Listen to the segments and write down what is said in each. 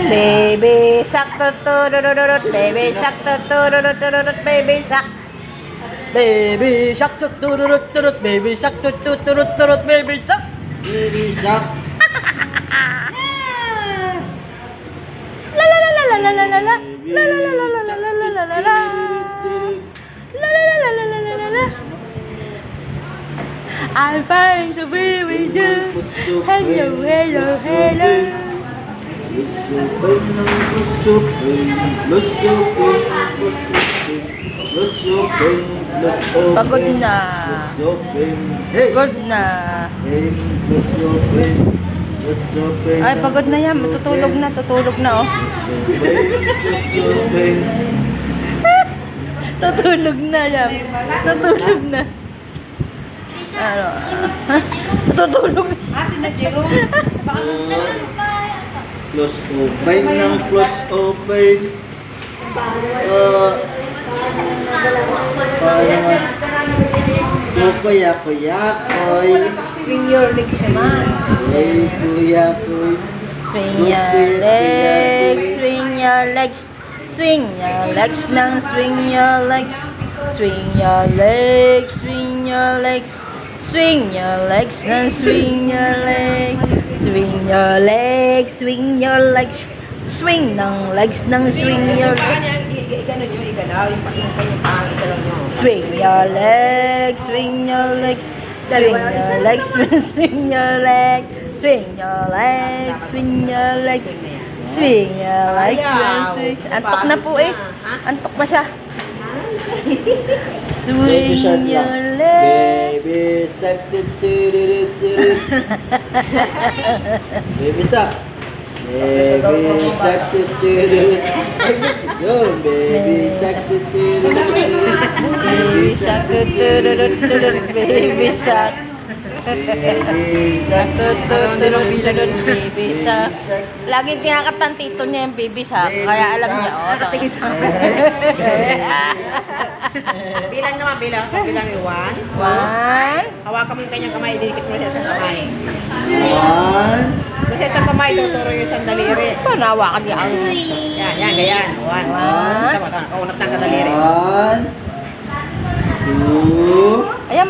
Baby shark, tuturururut, baby shark, tuturururut, baby shark. Baby shark, tutururut, baby shark, tutururut, baby shark. Baby shark. La la la la la la la la la. La la la la la la la la la la. La la la la la la la la. I'm fine to be with you. Hello, hello, hello. Lusupin ng lusupin, lusupin, lusupin, lusupin. Pagod na. Lusupin. Hey! Pagod na. Hey, lusupin, lusupin. Ay, pagod na yan. Tutulog na, tutulog na, oh. Lusupin, lusupin. Tutulog na yan. Tutulog na. Ano? Tutulog na. Close open ng close open. Kuya-kuya-koy. Swing your legs naman. Kuya-kuy. Swing your legs, swing your legs. Swing your legs nang swing your legs. Swing your legs, swing your legs. Swing your legs nang swing your legs. Swing your legs, swing your legs. Swing ng legs nang swing your legs. Swing your legs, swing your legs. Swing your legs, swing your legs. Swing your legs, swing your legs. Swing your legs, swing. Antok na po eh. Antok na siya. Swing your legs. Baby shark. Baby shark. Baby shark. Yo, baby shark. Baby shark, baby shark. Baby shark. Baby shark. Laging kinakatan tito niya yung baby shark. Kaya alam niya, oh. Bilang naman, bilang. Bilang yung 1. One. Hawakan mo yung kanyang kamay, idikit mo siya sa kamay. 1, Kasi sa kamay, tuturo yung isang daliri. Paano hawakan niya ang... Yan, yan, ganyan. 1. One. Tama, kaunat ng kadaliri. 1, 2, Ayan,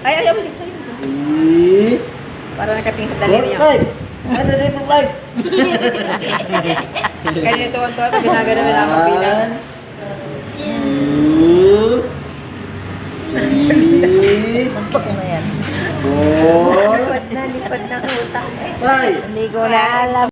Ay, ayaw mo din sa'yo. 3, Para nakating sa daliri niya. right. Ano rin mo right? Ganyan ito ang tuwa, ginagano nila ang bilang. 2, 3, Antok na yan. 4, Lipad na ang utak. 5. Hindi ko na alam.